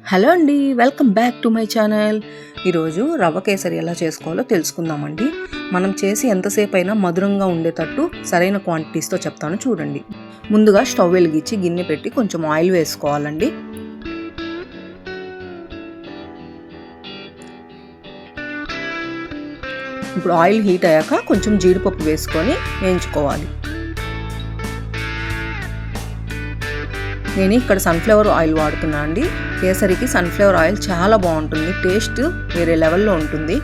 Hello అండి, welcome back to my channel. ఈరోజు రవ్వ కేసరి ఎలా చేసుకోవాలో తెలుసుకుందామండి. మనం చేసి ఎంతసేపు అయినా మధురంగా ఉండేటట్టు సరైన క్వాంటిటీస్తో చెప్తాను చూడండి. ముందుగా స్టవ్ వెలిగించి గిన్నె పెట్టి కొంచెం ఆయిల్ వేసుకోవాలండి. ఇప్పుడు ఆయిల్ హీట్ అయ్యాక కొంచెం జీడిపప్పు వేసుకొని వేయించుకోవాలి. నేను ఇక్కడ సన్ఫ్లవర్ ఆయిల్ వాడుతున్నాను అండి. కేసరికి సన్ఫ్లవర్ ఆయిల్ చాలా బాగుంటుంది, టేస్ట్ వేరే లెవెల్లో ఉంటుంది.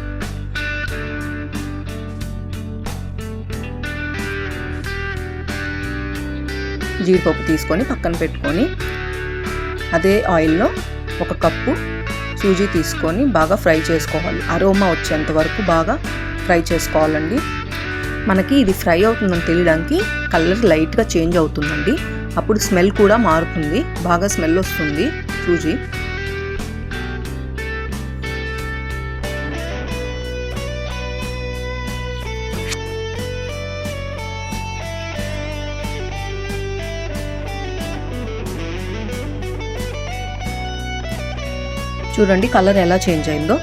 జీడిపప్పు తీసుకొని పక్కన పెట్టుకొని అదే ఆయిల్లో 1 కప్పు సూజీ తీసుకొని బాగా ఫ్రై చేసుకోవాలి. అరోమా వచ్చేంత వరకు బాగా ఫ్రై చేసుకోవాలండి. మనకి ఇది ఫ్రై అవుతుందని తెలియడానికి కలర్ లైట్గా చేంజ్ అవుతుందండి. అప్పుడు స్మెల్ కూడా మారుతుంది, బాగా స్మెల్ వస్తుంది సూజీ. చూడండి కలర్ ఎలా చేంజ్ అయిందో.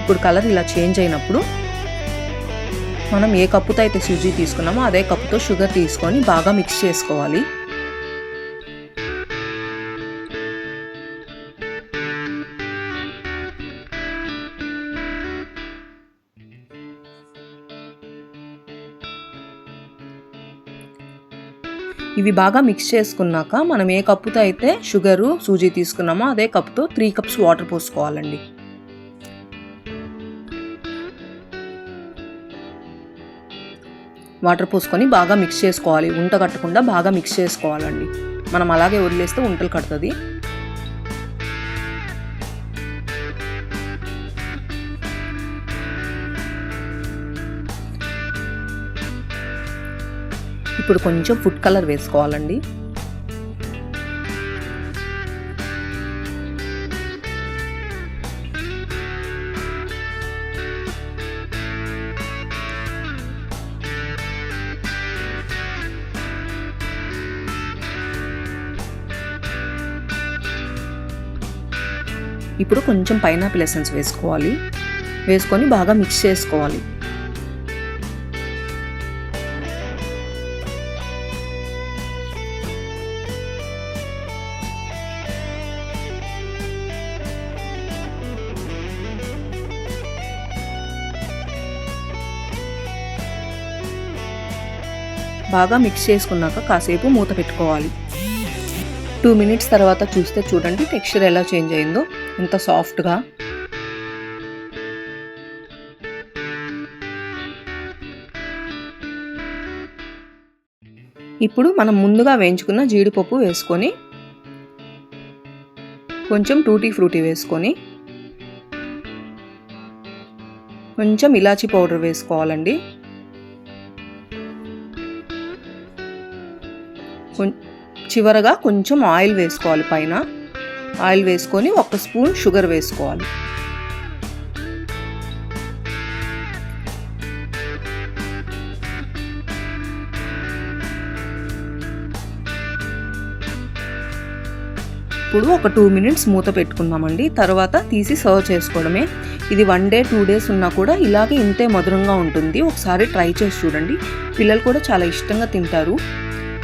ఇప్పుడు కలర్ ఇలా చేంజ్ అయినప్పుడు మనం ఏ కప్పుతో అయితే సూజీ తీసుకున్నామో అదే కప్పుతో షుగర్ తీసుకొని బాగా మిక్స్ చేసుకోవాలి. ఇవి బాగా మిక్స్ చేసుకున్నాక మనం ఏ కప్పుతో అయితే షుగరు సూజీ తీసుకున్నామో అదే కప్పుతో 3 కప్స్ వాటర్ పోసుకోవాలండి. వాటర్ పోసుకొని బాగా మిక్స్ చేసుకోవాలి. ఉంట కట్టకుండా బాగా మిక్స్ చేసుకోవాలండి. మనం అలాగే వదిలేస్తే ఉంటలు కడుతుంది. ఇప్పుడు కొంచెం ఫుడ్ కలర్ వేసుకోవాలండి. ఇప్పుడు కొంచెం పైనాపిల్ ఎసెన్స్ వేసుకోవాలి. వేసుకొని బాగా మిక్స్ చేసుకోవాలి. బాగా మిక్స్ చేసుకున్నాక కాసేపు మూత పెట్టుకోవాలి. 2 మినిట్స్ తర్వాత చూస్తే చూడండి టెక్స్చర్ ఎలా చేంజ్ అయిందో, ఎంత సాఫ్ట్గా. ఇప్పుడు మనం ముందుగా వేయించుకున్న జీడిపప్పు వేసుకొని కొంచెం టూటీ ఫ్రూటీ వేసుకొని కొంచెం ఇలాచీ పౌడర్ వేసుకోవాలండి. చివరగా కొంచెం ఆయిల్ వేసుకోవాలి. పైన ఆయిల్ వేసుకొని 1 స్పూన్ షుగర్ వేసుకోవాలి. ఇప్పుడు ఒక 2 మినిట్స్ మూత పెట్టుకున్నామండి. తర్వాత తీసి సర్వ్ చేసుకోవడమే. ఇది 1 డే 2 డేస్ ఉన్నా కూడా ఇలాగే ఇంతే మధురంగా ఉంటుంది. ఒకసారి ట్రై చేసి చూడండి. పిల్లలు కూడా చాలా ఇష్టంగా తింటారు.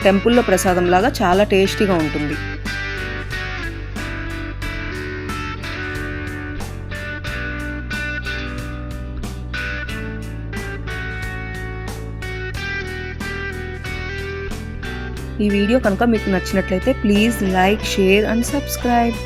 టెంపుల్లో ప్రసాదం లాగా చాలా టేస్టీగా ఉంటుంది. ఈ వీడియో కనుక మీకు నచ్చినట్లయితే please like, share and subscribe.